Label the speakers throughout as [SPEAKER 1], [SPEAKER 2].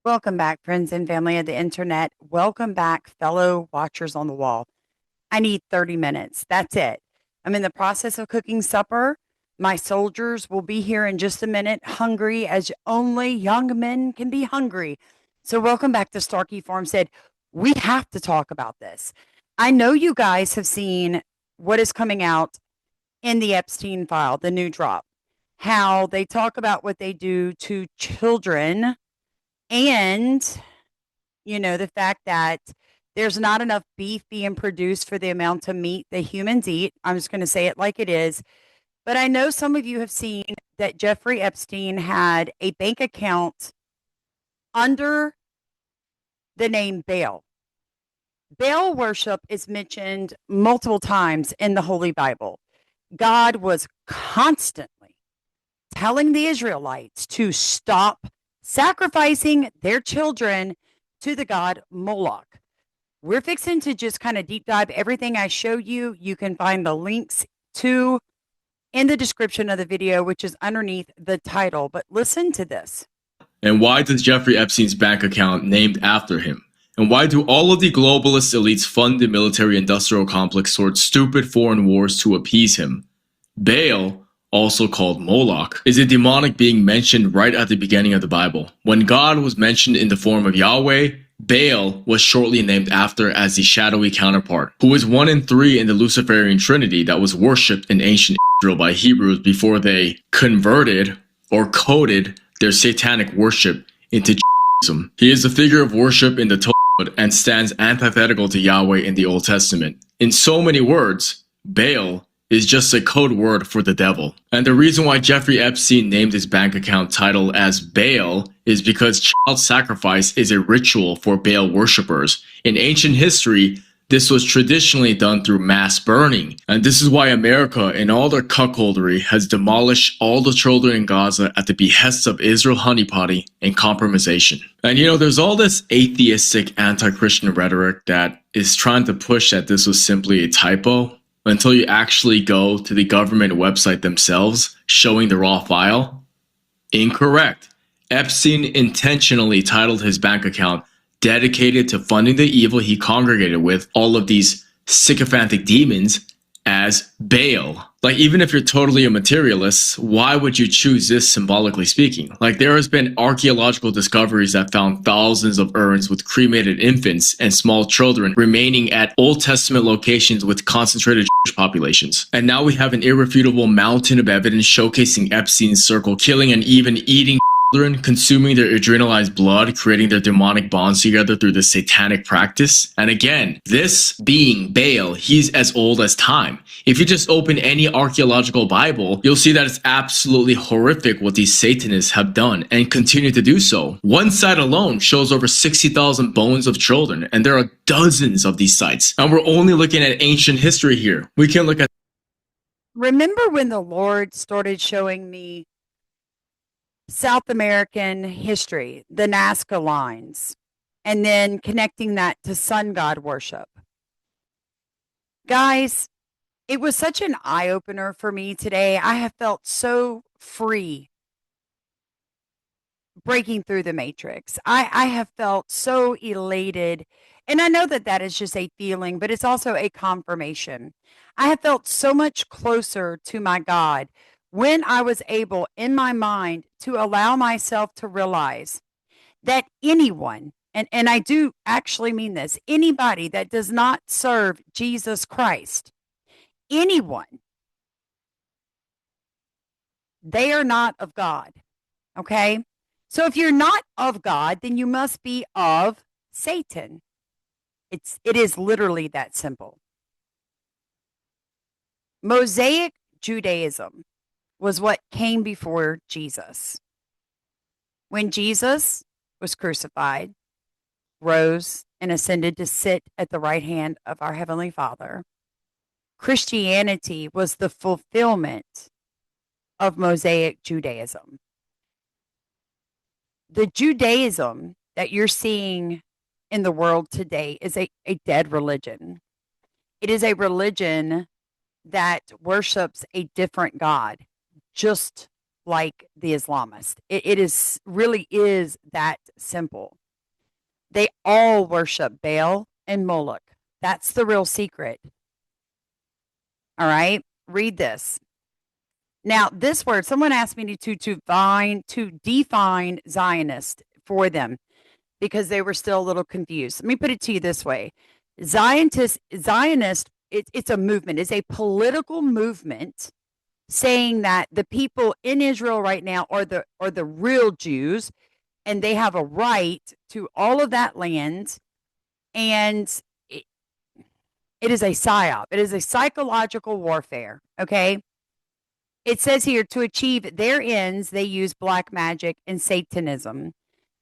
[SPEAKER 1] Welcome back, friends and family of the internet. Welcome back, fellow watchers on the wall. I need 30 minutes. That's it. I'm in the process of cooking supper. My soldiers will be here in just a minute, hungry as only young men can be hungry. So, welcome back to Starkey Farmstead. We have to talk about this. I know you guys have seen what is coming out in the Epstein file, the new drop, how they talk about what they do to children and, the fact that there's not enough beef being produced for the amount of meat that humans eat. I'm just going to say it like it is. But I know some of you have seen that Jeffrey Epstein had a bank account under the name Baal. Baal worship is mentioned multiple times in the Holy Bible. God was constantly telling the Israelites to stop sacrificing their children to the god Moloch. We're fixing to just kind of deep dive everything I show you. You can find the links to in the description of the video, which is underneath the title. But listen to this.
[SPEAKER 2] And why does Jeffrey Epstein's bank account named after him? And why do all of the globalist elites fund the military-industrial complex towards stupid foreign wars to appease him? Baal, also called Moloch, is a demonic being mentioned right at the beginning of the Bible. When God was mentioned in the form of Yahweh, Baal was shortly named after as the shadowy counterpart, who is one in three in the Luciferian Trinity that was worshipped in ancient Israel by Hebrews before they converted or coded their satanic worship into Judaism. He is a figure of worship in the Talmud and stands antithetical to Yahweh in the Old Testament. In so many words, Baal is just a code word for the devil. And the reason why Jeffrey Epstein named his bank account title as Baal is because child sacrifice is a ritual for Baal worshippers. In ancient history, this was traditionally done through mass burning. And this is why America, in all their cuckoldry, has demolished all the children in Gaza at the behest of Israel honeypotting and compromisation. And there's all this atheistic anti-Christian rhetoric that is trying to push that this was simply a typo, until you actually go to the government website themselves showing the raw file. Incorrect. Epstein intentionally titled his bank account dedicated to funding the evil he congregated with, all of these sycophantic demons, as Baal. Like, even if you're totally a materialist, why would you choose this symbolically speaking? Like, there has been archaeological discoveries that found thousands of urns with cremated infants and small children remaining at Old Testament locations with concentrated Jewish populations. And now we have an irrefutable mountain of evidence showcasing Epstein's circle killing and even eating children, consuming their adrenalized blood, creating their demonic bonds together through this satanic practice. And again, this being Baal, he's as old as time. If you just open any archaeological Bible, you'll see that it's absolutely horrific what these Satanists have done and continue to do so. One site alone shows over 60,000 bones of children, and there are dozens of these sites. And we're only looking at ancient history here. We can look at...
[SPEAKER 1] Remember when the Lord started showing me South American history, the Nazca lines, and then connecting that to sun god worship? Guys, it was such an eye-opener for me today. I have felt so free breaking through the matrix. I have felt so elated. And I know that that is just a feeling, but it's also a confirmation. I have felt so much closer to my God when I was able in my mind to allow myself to realize that anyone, and I do actually mean this, anybody that does not serve Jesus Christ, anyone, they are not of God. Okay? So if you're not of God, then you must be of Satan. It is literally that simple. Mosaic Judaism was what came before Jesus. When Jesus was crucified, rose, and ascended to sit at the right hand of our Heavenly Father, Christianity was the fulfillment of Mosaic Judaism. The Judaism that you're seeing in the world today is a dead religion. It is a religion that worships a different God, just like the Islamist. It is really is that simple. They all worship Baal and Moloch. That's the real secret. All right. Read this. Now, this word, someone asked me to define Zionist for them because they were still a little confused. Let me put it to you this way. Zionist, it's a movement, it's a political movement saying that the people in Israel right now are the real Jews, and they have a right to all of that land. And it, it is a psyop. It is a psychological warfare. Okay. It says here to achieve their ends, they use black magic and Satanism.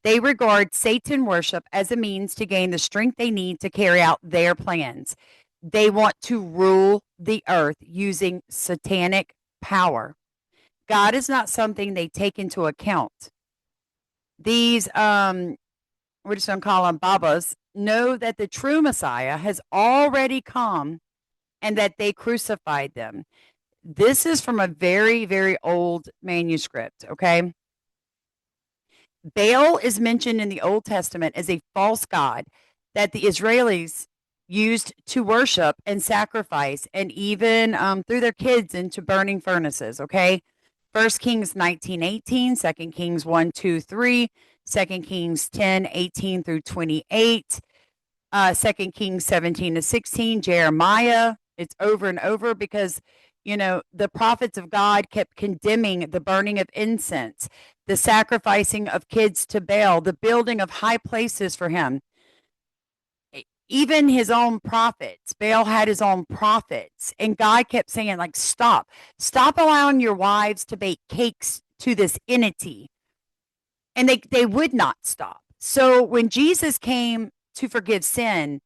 [SPEAKER 1] They regard Satan worship as a means to gain the strength they need to carry out their plans. They want to rule the earth using satanic power. God is not something they take into account. These, we're just going to call them Babas, know that the true Messiah has already come and that they crucified them. This is from a very, very old manuscript, okay? Baal is mentioned in the Old Testament as a false god that the Israelis used to worship and sacrifice, and even threw their kids into burning furnaces, okay? 1 Kings 19:18, 2 Kings 1:2-3, 2 Kings 10:18 through 28, 2 Kings 17-16, Jeremiah. It's over and over because, the prophets of God kept condemning the burning of incense, the sacrificing of kids to Baal, the building of high places for him. Even his own prophets, Baal had his own prophets, and God kept saying, like, stop allowing your wives to bake cakes to this entity. And they would not stop. So when Jesus came to forgive sin,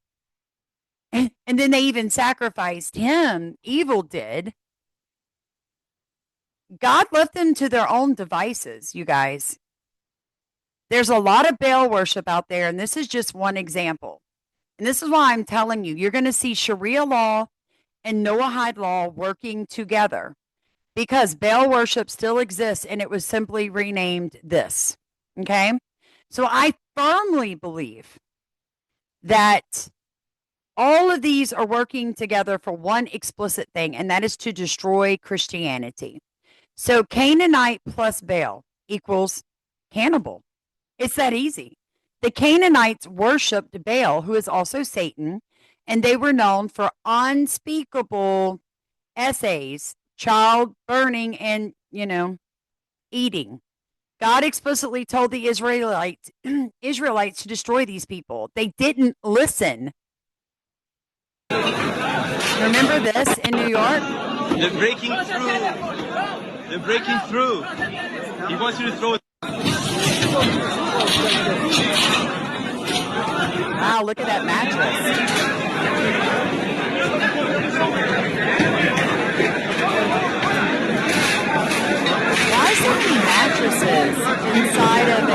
[SPEAKER 1] and then they even sacrificed him, evil did, God left them to their own devices, you guys. There's a lot of Baal worship out there, and this is just one example. And this is why I'm telling you, you're going to see Sharia law and Noahide law working together because Baal worship still exists, and it was simply renamed this. Okay. So I firmly believe that all of these are working together for one explicit thing, and that is to destroy Christianity. So Canaanite plus Baal equals cannibal. It's that easy. The Canaanites worshipped Baal, who is also Satan, and they were known for unspeakable essays, child burning, and, eating. God explicitly told the Israelites to destroy these people. They didn't listen. Remember this in New York?
[SPEAKER 3] They're breaking through. They're breaking through. He wants you to throw it.
[SPEAKER 1] Wow, look at that mattress. Why so many mattresses inside of a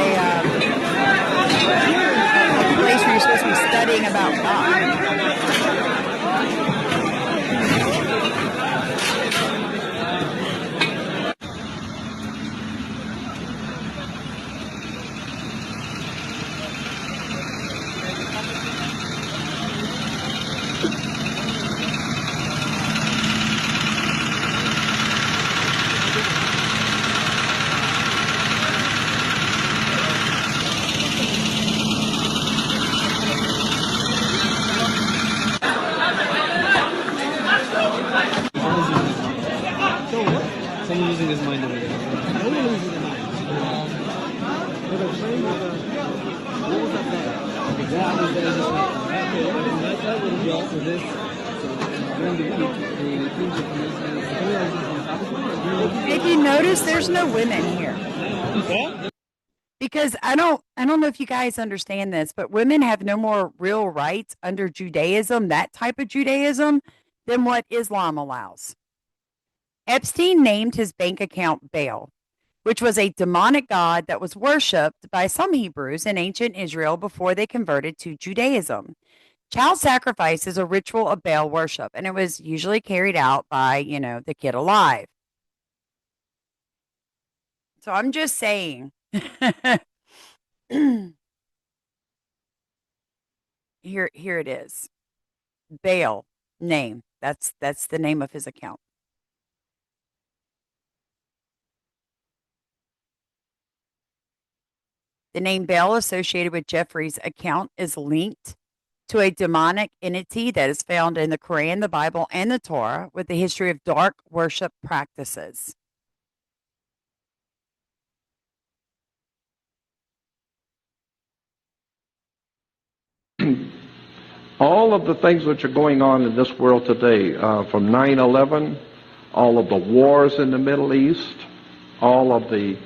[SPEAKER 1] place where you're supposed to be studying about God?
[SPEAKER 4] Someone losing his mind over there. No one losing their mind. But a frame of what was that thing? Exactly. That would be also this. So during the week,
[SPEAKER 1] If you notice, there's no women here. Because I don't know if you guys understand this, but women have no more real rights under Judaism, that type of Judaism, than what Islam allows. Epstein named his bank account Baal, which was a demonic god that was worshipped by some Hebrews in ancient Israel before they converted to Judaism. Child sacrifice is a ritual of Baal worship, and it was usually carried out by, the kid alive. So I'm just saying. Here it is. Baal name. That's the name of his account. The name Baal associated with Jeffrey's account is linked to a demonic entity that is found in the Quran, the Bible, and the Torah with a history of dark worship practices.
[SPEAKER 5] All of the things which are going on in this world today, from 9/11, all of the wars in the Middle East, all of the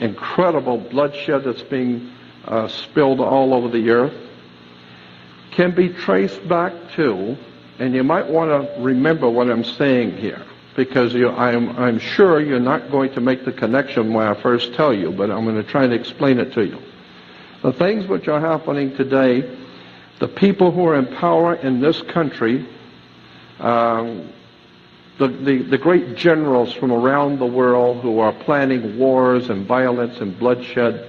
[SPEAKER 5] incredible bloodshed that's being spilled all over the earth, can be traced back to, and you might want to remember what I'm saying here, because I'm sure you're not going to make the connection when I first tell you, but I'm going to try to explain it to you. The things which are happening today, the people who are in power in this country, the great generals from around the world who are planning wars and violence and bloodshed,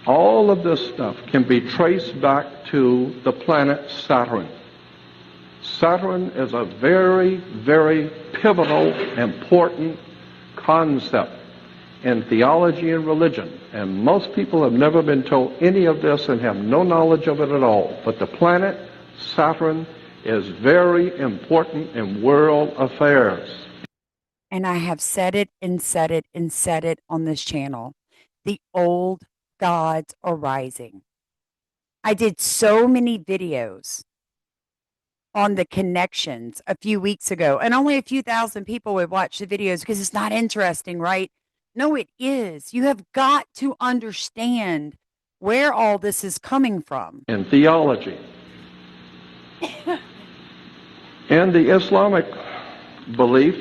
[SPEAKER 5] all of this stuff can be traced back to the planet Saturn. Saturn is a very, very pivotal, important concept in theology and religion. And most people have never been told any of this and have no knowledge of it at all. But the planet Saturn is very important in world affairs.
[SPEAKER 1] And I have said it and said it and said it on this channel. The old gods are rising. I did so many videos on the connections a few weeks ago, and only a few thousand people would watch the videos because it's not interesting, right? No, it is. You have got to understand where all this is coming from.
[SPEAKER 5] In theology. In the Islamic belief,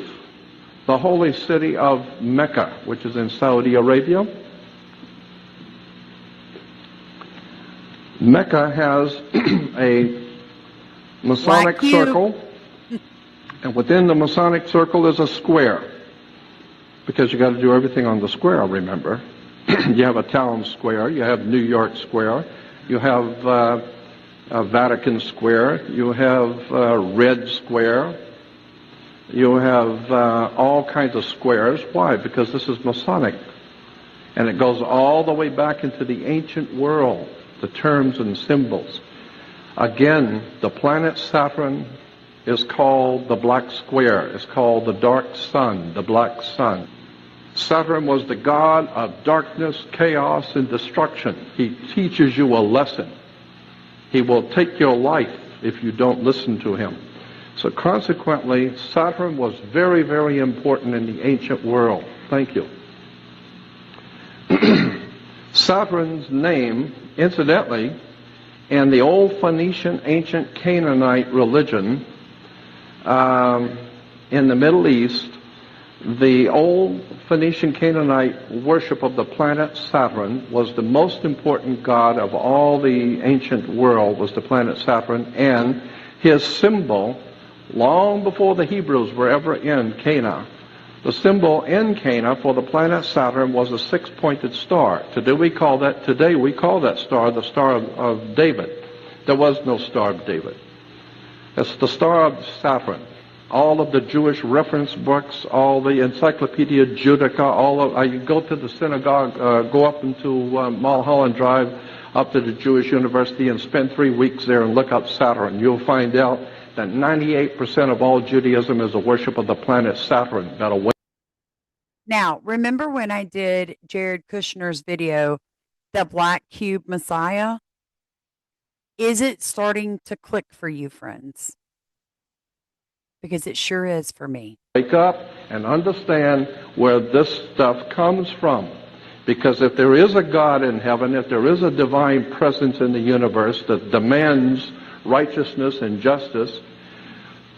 [SPEAKER 5] the holy city of Mecca, which is in Saudi Arabia, Mecca has a Masonic circle, and within the Masonic circle is a square, because you got to do everything on the square, remember. You have a town square, you have New York Square, you have Vatican Square, you have Red Square, you have all kinds of squares. Why? Because this is Masonic, and it goes all the way back into the ancient world, the terms and symbols. Again, the planet Saturn is called the black square. It's called the dark sun, the black sun. Saturn was the god of darkness, chaos, and destruction. He teaches you a lesson. He will take your life if you don't listen to him. So consequently, Saturn was very, very important in the ancient world. Thank you. Saturn's name, incidentally, in the old Phoenician ancient Canaanite religion in the Middle East, the old Phoenician Canaanite worship of the planet Saturn was the most important god of all the ancient world, was the planet Saturn, and his symbol, long before the Hebrews were ever in Cana, the symbol in Cana for the planet Saturn was a six-pointed star. Today we call that star the Star of David. There was no Star of David. It's the Star of Saturn. All of the Jewish reference books, all the Encyclopedia Judaica, you go to the synagogue, go up into Mulholland Drive, up to the Jewish University and spend 3 weeks there and look up Saturn. You'll find out that 98% of all Judaism is a worship of the planet Saturn.
[SPEAKER 1] Now, remember when I did Jared Kushner's video, The Black Cube Messiah? Is it starting to click for you, friends? Because it sure is for me.
[SPEAKER 5] Wake up and understand where this stuff comes from. Because if there is a God in heaven, if there is a divine presence in the universe that demands righteousness and justice,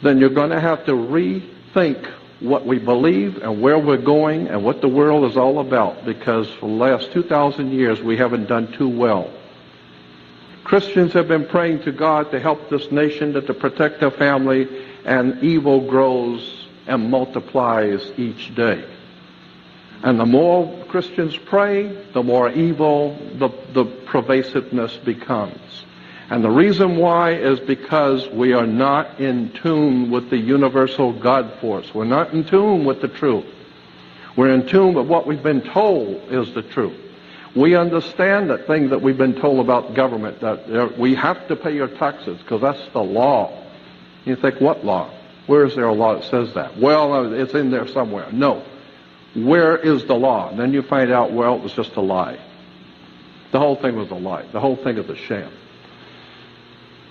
[SPEAKER 5] then you're going to have to rethink what we believe and where we're going and what the world is all about, because for the last 2,000 years we haven't done too well. Christians have been praying to God to help this nation, to protect their family, and evil grows and multiplies each day. And the more Christians pray, the more evil the pervasiveness becomes. And the reason why is because we are not in tune with the universal God force. We're not in tune with the truth. We're in tune with what we've been told is the truth. We understand that thing that we've been told about government, that we have to pay your taxes because that's the law. You think, what law? Where is there a law that says that? Well, it's in there somewhere. No. Where is the law? And then you find out, well, it was just a lie. The whole thing was a lie. The whole thing is a sham.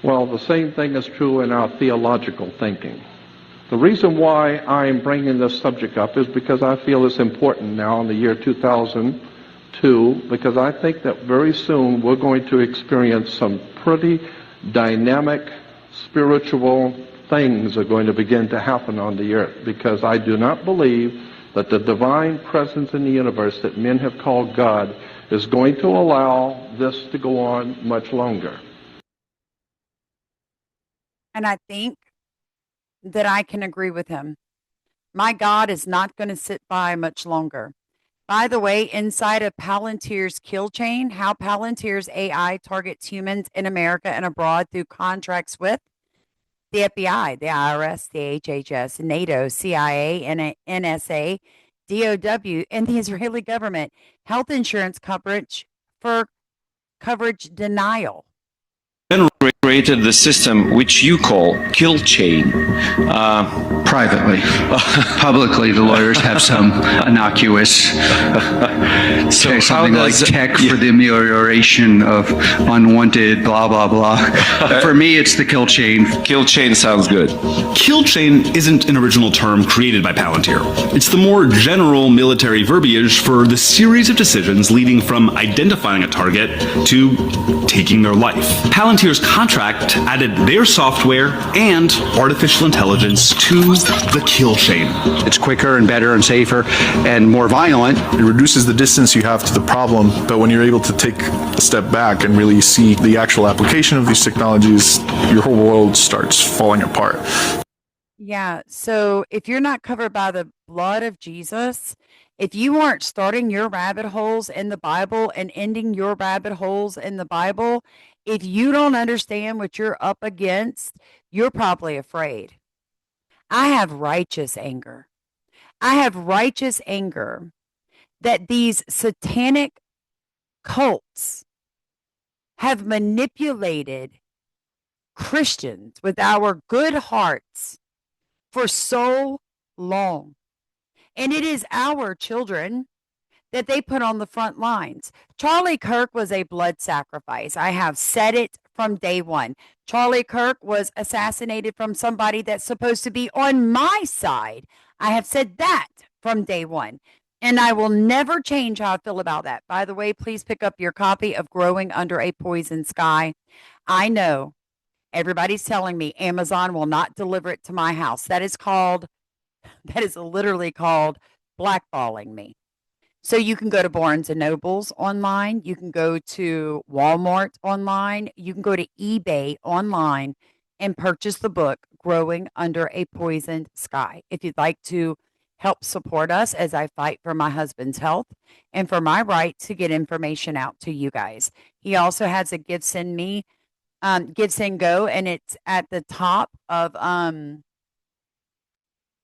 [SPEAKER 5] Well, the same thing is true in our theological thinking. The reason why I'm bringing this subject up is because I feel it's important now in the year 2002, because I think that very soon we're going to experience some pretty dynamic spiritual things are going to begin to happen on the earth, because I do not believe that the divine presence in the universe that men have called God is going to allow this to go on much longer.
[SPEAKER 1] And I think that I can agree with him. My God is not going to sit by much longer. By the way, inside of Palantir's kill chain, how Palantir's AI targets humans in America and abroad through contracts with the FBI, the IRS, the HHS, NATO, CIA, NSA, DOW, and the Israeli government, health insurance coverage for coverage denial.
[SPEAKER 6] Created the system which you call kill chain.
[SPEAKER 7] Privately. Publicly, the lawyers have some innocuous
[SPEAKER 6] So
[SPEAKER 7] something like tech for the amelioration of unwanted blah, blah, blah. For me, it's the kill chain.
[SPEAKER 6] Kill chain sounds good.
[SPEAKER 8] Kill chain isn't an original term created by Palantir. It's the more general military verbiage for the series of decisions leading from identifying a target to taking their life. Palantir's contract added their software and artificial intelligence to the kill chain.
[SPEAKER 7] It's quicker and better and safer and more violent.
[SPEAKER 9] It reduces the distance you have to the problem, but when you're able to take a step back and really see the actual application of these technologies, your whole world starts falling apart.
[SPEAKER 1] Yeah. So if you're not covered by the blood of Jesus, if you aren't starting your rabbit holes in the Bible and ending your rabbit holes in the Bible, if you don't understand what you're up against, you're probably afraid. I have righteous anger. I have righteous anger that these satanic cults have manipulated Christians with our good hearts for so long. And it is our children that they put on the front lines. Charlie Kirk was a blood sacrifice. I have said it from day one. Charlie Kirk was assassinated from somebody that's supposed to be on my side. I have said that from day one. And I will never change how I feel about that. By the way, please pick up your copy of Growing Under a Poison Sky. I know everybody's telling me Amazon will not deliver it to my house. That is literally called blackballing me. So you can go to Barnes and Nobles online. You can go to Walmart online. You can go to eBay online and purchase the book, Growing Under a Poisoned Sky. If you'd like to help support us as I fight for my husband's health and for my right to get information out to you guys. He also has a Give Send Go, and it's at the top of,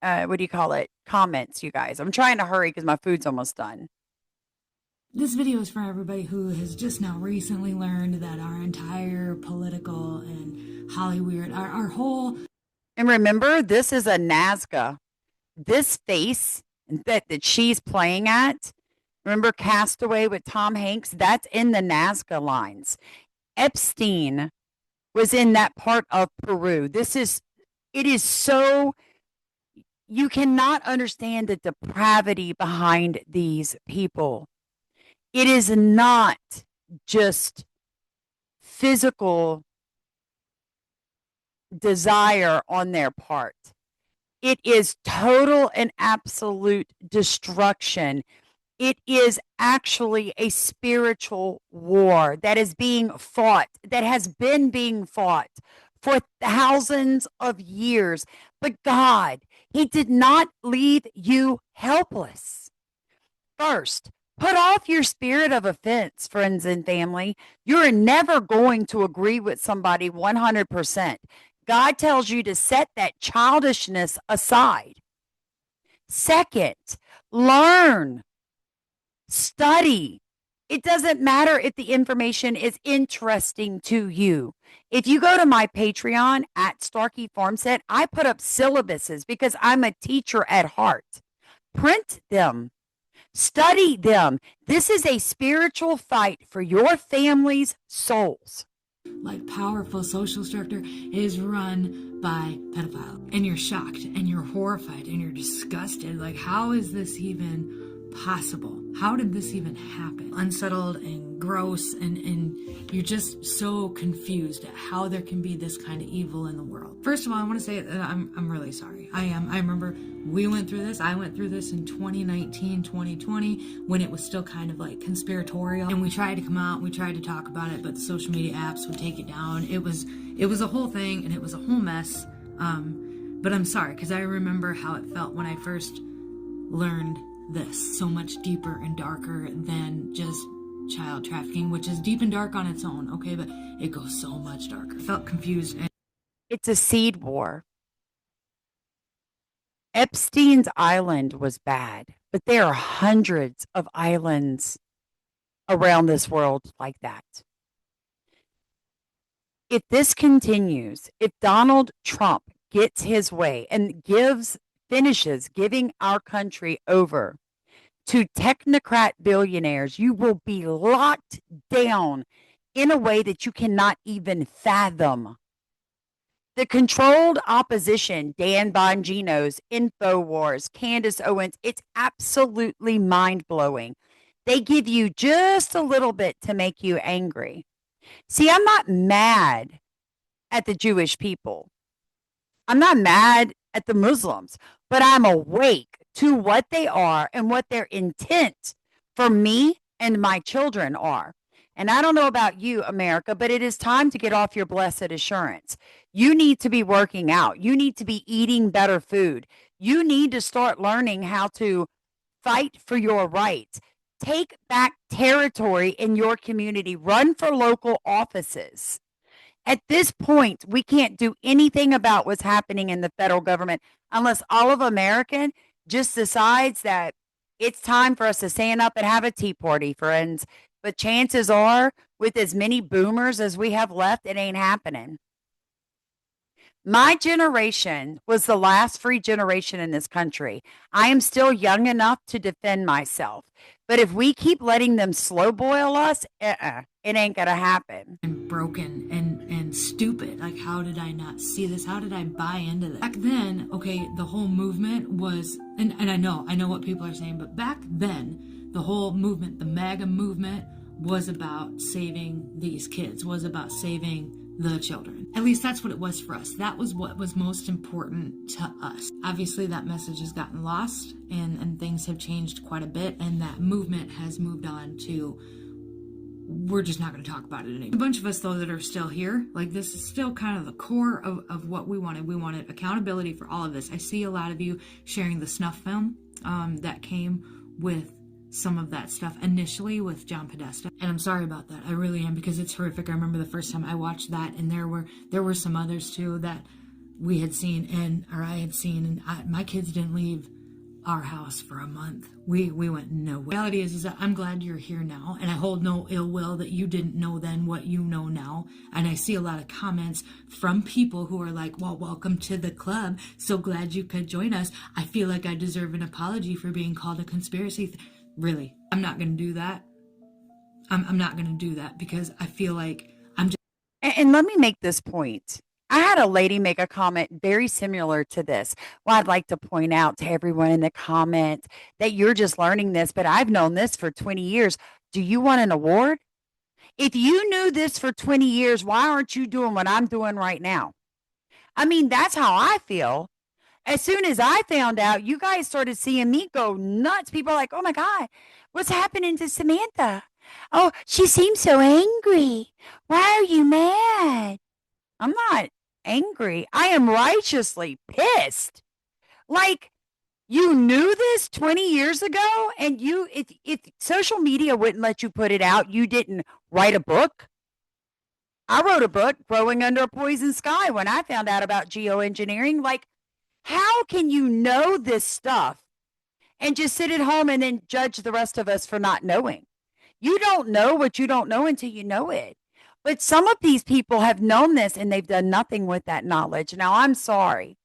[SPEAKER 1] what do you call it? Comments, you guys. I'm trying to hurry because my food's almost done.
[SPEAKER 10] This video is for everybody who has just now recently learned that our entire political and Hollywood, our whole...
[SPEAKER 1] And remember, this is a Nazca. This face that she's playing at, remember Castaway with Tom Hanks? That's in the Nazca lines. Epstein was in that part of Peru. It is so... You cannot understand the depravity behind these people. It is not just physical desire on their part. It is total and absolute destruction. It is actually a spiritual war that is being fought, that has been being fought for thousands of years. But God, He did not leave you helpless. First, put off your spirit of offense, friends and family. You're never going to agree with somebody 100%. God tells you to set that childishness aside. Second, learn, study. It doesn't matter if the information is interesting to you. If you go to my Patreon at Starkey Farmstead, I put up syllabuses because I'm a teacher at heart. Print them, study them. This is a spiritual fight for your family's souls.
[SPEAKER 10] Like powerful social structure is run by pedophiles, and you're shocked and you're horrified and you're disgusted. Like, how is this even possible? How did this even happen? Unsettled and gross, and you're just so confused at how there can be this kind of evil in the world. First of all, I want to say that I'm really sorry. I remember we went through this. I went through this in 2019, 2020, when it was still kind of like conspiratorial, and we tried to come out, we tried to talk about it, but the social media apps would take it down. It was a whole thing, and it was a whole mess. But I'm sorry, because I remember how it felt when I first learned this, so much deeper and darker than just child trafficking, which is deep and dark on its own, okay, but it goes so much darker. I felt confused.
[SPEAKER 1] It's a seed war. Epstein's Island was bad, but there are hundreds of islands around this world like that. If this continues, if Donald Trump gets his way and finishes giving our country over to technocrat billionaires, you will be locked down in a way that you cannot even fathom. The controlled opposition, Dan Bongino's, InfoWars, Candace Owens, it's absolutely mind-blowing. They give you just a little bit to make you angry. See, I'm not mad at the Jewish people. I'm not mad at the Muslims, but I'm awake to what they are and what their intent for me and my children are. And I don't know about you, America, but it is time to get off your blessed assurance. You need to be working out. You need to be eating better food. You need to start learning how to fight for your rights. Take back territory in your community. Run for local offices. At this point, we can't do anything about what's happening in the federal government unless all of America just decides that it's time for us to stand up and have a tea party, friends. But chances are, with as many boomers as we have left, it ain't happening. My generation was the last free generation in this country. I am still young enough to defend myself. But if we keep letting them slow boil us, it ain't going to happen.
[SPEAKER 10] And broken and stupid. Like, how did I not see this? How did I buy into this? Back then, okay, the whole movement was, and I know what people are saying, but back then, the whole movement, the MAGA movement, was about saving these kids, was about saving the children. At least that's what it was for us. That was what was most important to us. Obviously, that message has gotten lost, and things have changed quite a bit, and that movement has moved on to, we're just not going to talk about it anymore. A bunch of us, though, that are still here, like, this is still kind of the core of what we wanted. We wanted accountability for all of this. I see a lot of you sharing the snuff film that came with some of that stuff initially with John Podesta, and I'm sorry about that. I really am, because it's horrific. I remember the first time I watched that, and there were some others too that we had seen, or I had seen, and my kids didn't leave our house for a month. We went nowhere. The reality is that I'm glad you're here now, and I hold no ill will that you didn't know then what you know now. And I see a lot of comments from people who are like, well, welcome to the club. So glad you could join us. I feel like I deserve an apology for being called a conspiracy Really, I'm not going to do that. I'm not going to do that, because I feel like I'm just.
[SPEAKER 1] And let me make this point. I had a lady make a comment very similar to this. Well, I'd like to point out to everyone in the comments that you're just learning this, but I've known this for 20 years. Do you want an award? If you knew this for 20 years, why aren't you doing what I'm doing right now? I mean, that's how I feel. As soon as I found out, you guys started seeing me go nuts. People are like, oh my God, what's happening to Samantha? Oh, she seems so angry. Why are you mad? I'm not angry. I am righteously pissed. Like, You knew this 20 years ago, and if social media wouldn't let you put it out, you didn't write a book. I wrote a book, Growing Under a Poison Sky, when I found out about geoengineering. Like, how can you know this stuff and just sit at home and then judge the rest of us for not knowing? You don't know what you don't know until you know it. But some of these people have known this and they've done nothing with that knowledge. Now, I'm sorry.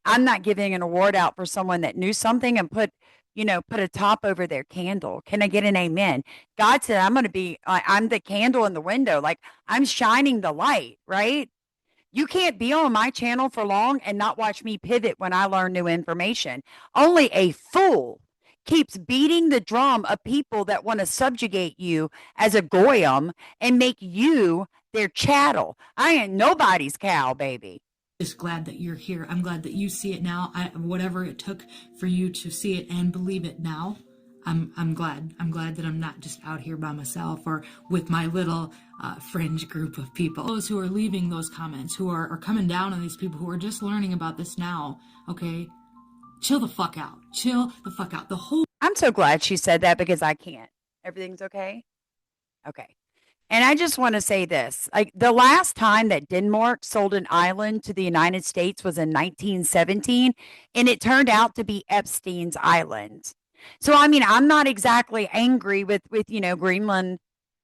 [SPEAKER 1] I'm not giving an award out for someone that knew something and put a top over their candle. Can I get an amen? God said, I'm the candle in the window. Like, I'm shining the light, right? You can't be on my channel for long and not watch me pivot when I learn new information. Only a fool keeps beating the drum of people that want to subjugate you as a goyim and make you their chattel. I ain't nobody's cow, baby.
[SPEAKER 10] Just glad that you're here. I'm glad that you see it now. Whatever it took for you to see it and believe it now, I'm glad. I'm glad that I'm not just out here by myself or with my little fringe group of people. Those who are leaving those comments, who are coming down on these people who are just learning about this now, okay? Chill the fuck out. Chill the fuck out.
[SPEAKER 1] I'm so glad she said that because I can't. Everything's okay? Okay. And I just want to say this. Like, the last time that Denmark sold an island to the United States was in 1917, and it turned out to be Epstein's Island. So, I mean, I'm not exactly angry with Greenland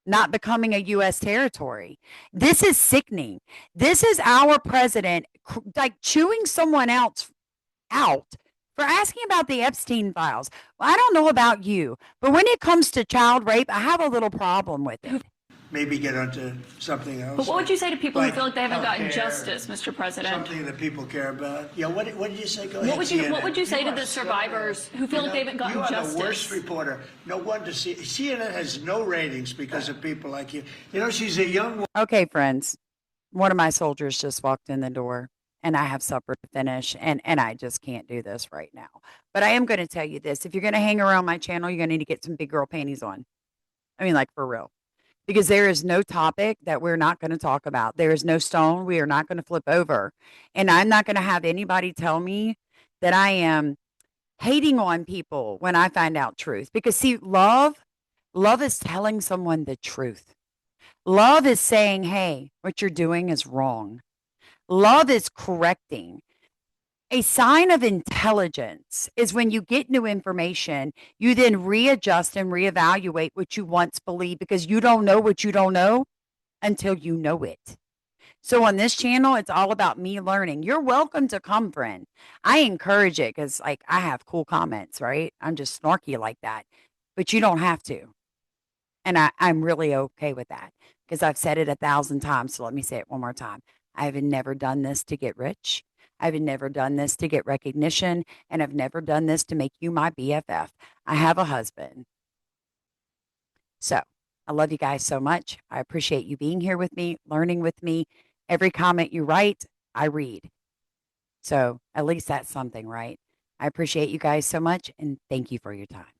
[SPEAKER 1] not becoming a U.S. territory. This is sickening. This is our president like chewing someone else out for asking about the Epstein files. Well, I don't know about you, but when it comes to child rape, I have a little problem with it.
[SPEAKER 11] Maybe get onto something else.
[SPEAKER 12] But what would you say to people who feel like they haven't gotten justice, Mr. President?
[SPEAKER 11] Something that people care about. Yeah, what did you say? Go ahead.
[SPEAKER 12] What would you say to the survivors who feel like they haven't gotten justice?
[SPEAKER 11] You are the worst reporter. No wonder CNN has no ratings because of people like you. You know, she's a young woman.
[SPEAKER 1] Okay, friends. One of my soldiers just walked in the door, and I have supper to finish, and I just can't do this right now. But I am going to tell you this. If you're going to hang around my channel, you're going to need to get some big girl panties on. I mean, like, for real. Because there is no topic that we're not going to talk about. There is no stone we are not going to flip over. And I'm not going to have anybody tell me that I am hating on people when I find out truth. Because, see, love is telling someone the truth. Love is saying, hey, what you're doing is wrong. Love is correcting. A sign of intelligence is when you get new information, you then readjust and reevaluate what you once believed because you don't know what you don't know until you know it. So on this channel, it's all about me learning. You're welcome to come, friend. I encourage it because, like, I have cool comments, right? I'm just snarky like that, but you don't have to. And I'm really okay with that because I've said it 1,000 times. So let me say it one more time. I have never done this to get rich. I've never done this to get recognition, and I've never done this to make you my BFF. I have a husband. So I love you guys so much. I appreciate you being here with me, learning with me. Every comment you write, I read. So at least that's something, right? I appreciate you guys so much, and thank you for your time.